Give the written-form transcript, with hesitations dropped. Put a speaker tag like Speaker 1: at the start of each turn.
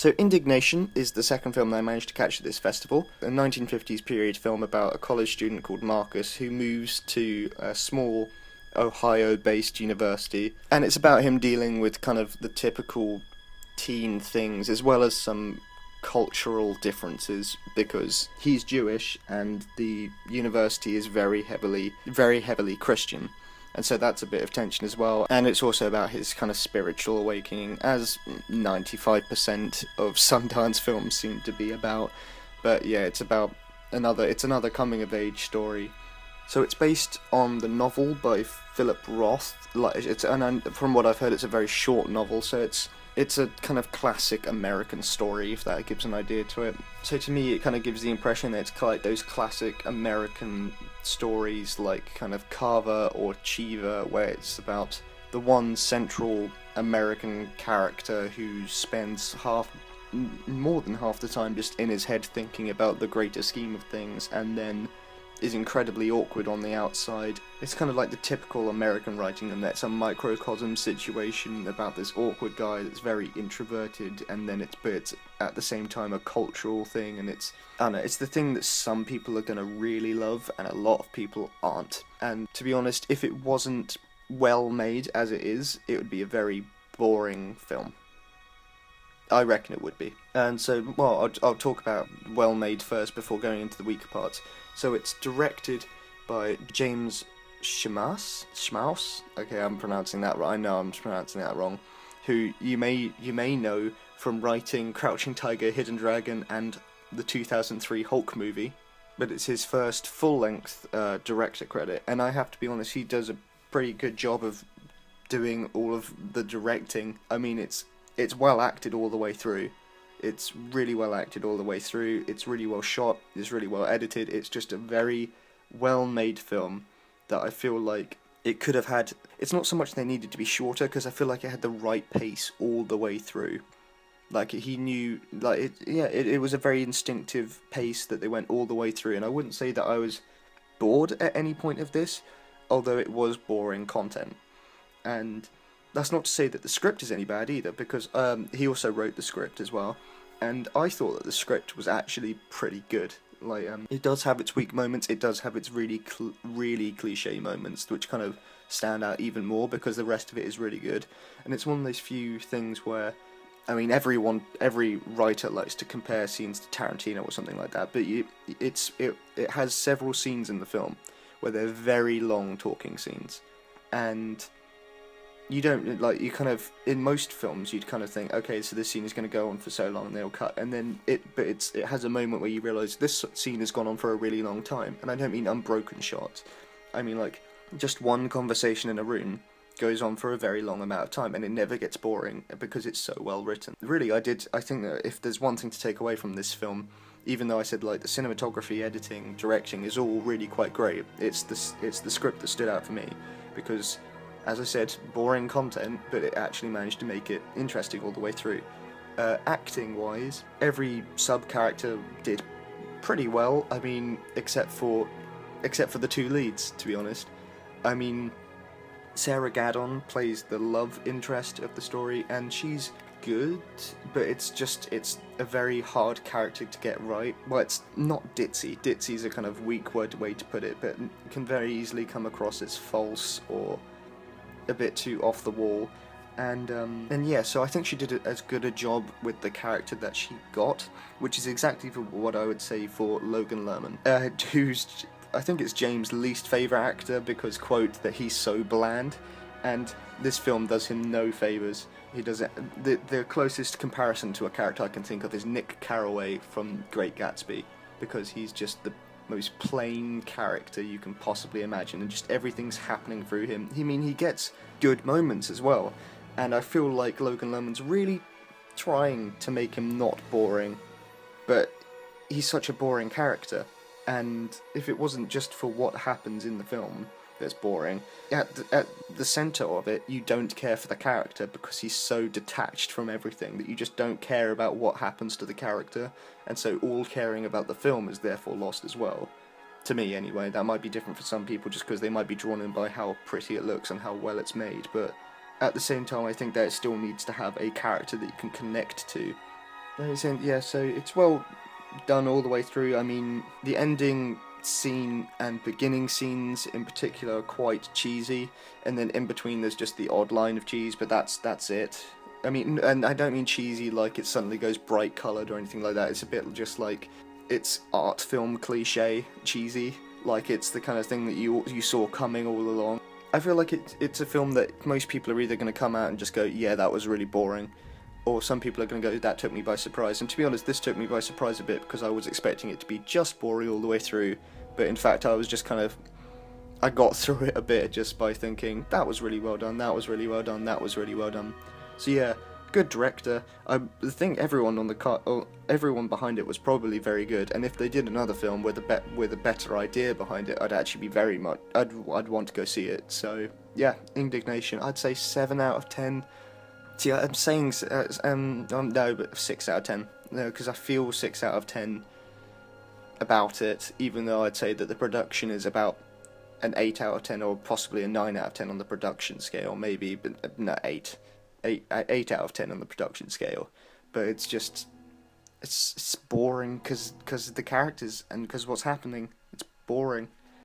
Speaker 1: So Indignation is the second film that I managed to catch at this festival, a 1950s period film about a college student called Marcus who moves to a small Ohio-based university, and it's about him dealing with kind of the typical teen things as well as some cultural differences because he's Jewish and the university is very heavily Christian. And so that's a bit of tension as well. And it's also about his kind of spiritual awakening, as 95% of Sundance films seem to be about. But yeah, it's another coming-of-age story. So it's based on the novel by Philip Roth. And from what I've heard, it's a very short novel, so it's a kind of classic American story, if that gives an idea to it. So to me, it kind of gives the impression that it's like those classic American stories like kind of Carver or Cheever, where it's about the one central American character who spends more than half the time just in his head thinking about the greater scheme of things, and then is incredibly awkward on the outside. It's kind of like the typical American writing, and that's a microcosm situation about this awkward guy that's very introverted, and then it's at the same time a cultural thing, and I don't know, it's the thing that some people are going to really love and a lot of people aren't. And to be honest, if it wasn't well made as it is, it would be a very boring film. I reckon it would be. And so, well, I'll talk about well made first before going into the weaker parts. So it's directed by James Schmaus. Okay, I'm pronouncing that right. I know I'm pronouncing that wrong. Who you may know from writing Crouching Tiger, Hidden Dragon, and the 2003 Hulk movie. But it's his first full-length director credit, and I have to be honest, he does a pretty good job of doing all of the directing. I mean, it's well acted all the way through. It's really well acted all the way through. It's really well shot. It's really well edited. It's just a very well-made film that I feel like it could have had. It's not so much they needed to be shorter, because I feel like it had the right pace all the way through. Like, he knew, like, it was a very instinctive pace that they went all the way through, and I wouldn't say that I was bored at any point of this, although it was boring content. And that's not to say that the script is any bad either, because he also wrote the script as well, and I thought that the script was actually pretty good. Like, it does have its weak moments, it does have its really cliche moments, which kind of stand out even more because the rest of it is really good. And it's one of those few things where, I mean, every writer likes to compare scenes to Tarantino or something like that, but it has several scenes in the film where they're very long talking scenes, and you don't, like, you kind of, in most films, you'd kind of think, okay, so this scene is going to go on for so long, and they'll cut, and then it has a moment where you realise this scene has gone on for a really long time, and I don't mean unbroken shots, I mean, like, just one conversation in a room goes on for a very long amount of time, and it never gets boring, because it's so well written. Really, I think that if there's one thing to take away from this film, even though I said, like, the cinematography, editing, directing is all really quite great, it's the script that stood out for me, because, as I said, boring content, but it actually managed to make it interesting all the way through. Acting-wise, every sub-character did pretty well, I mean, except for the two leads, to be honest. I mean, Sarah Gadon plays the love interest of the story, and she's good, but it's a very hard character to get right. Well, it's not ditzy. Ditzy's a kind of weak way to put it, but it can very easily come across as false or a bit too off the wall, and yeah, so I think she did as good a job with the character that she got, which is exactly what I would say for Logan Lerman, who's, I think it's James' least favourite actor, because, quote, that he's so bland, and this film does him no favours. He does it. The closest comparison to a character I can think of is Nick Carraway from Great Gatsby, because he's just the most plain character you can possibly imagine, and just everything's happening through him. I mean, he gets good moments as well, and I feel like Logan Lerman's really trying to make him not boring, but he's such a boring character, and if it wasn't just for what happens in the film that's boring, at the centre of it, you don't care for the character because he's so detached from everything that you just don't care about what happens to the character, and so all caring about the film is therefore lost as well. To me, anyway. That might be different for some people just because they might be drawn in by how pretty it looks and how well it's made, but at the same time, I think that it still needs to have a character that you can connect to. Yeah, so it's well done all the way through. I mean, the ending scene and beginning scenes in particular are quite cheesy, and then in between there's just the odd line of cheese, but that's it. I mean, and I don't mean cheesy like it suddenly goes bright coloured or anything like that. It's a bit just like it's art film cliche cheesy, like it's the kind of thing that you saw coming all along. I feel like it's a film that most people are either going to come out and just go, yeah, that was really boring, or some people are going to go, that took me by surprise. And to be honest, this took me by surprise a bit because I was expecting it to be just boring all the way through, but in fact I was just kind of, I got through it a bit just by thinking, that was really well done, that was really well done, that was really well done. So yeah, good director. I think everyone on everyone behind it was probably very good, and if they did another film with a better idea behind it, I'd actually be very much, I'd want to go see it. So yeah, Indignation, I'd say 7 out of 10. See, I'm saying no, but 6 out of 10. No, because I feel 6 out of 10 about it, even though I'd say that the production is about an 8 out of 10, or possibly a 9 out of 10 on the production scale, maybe, but no, 8 out of 10 on the production scale. But it's just, it's boring because the characters and because what's happening, it's boring.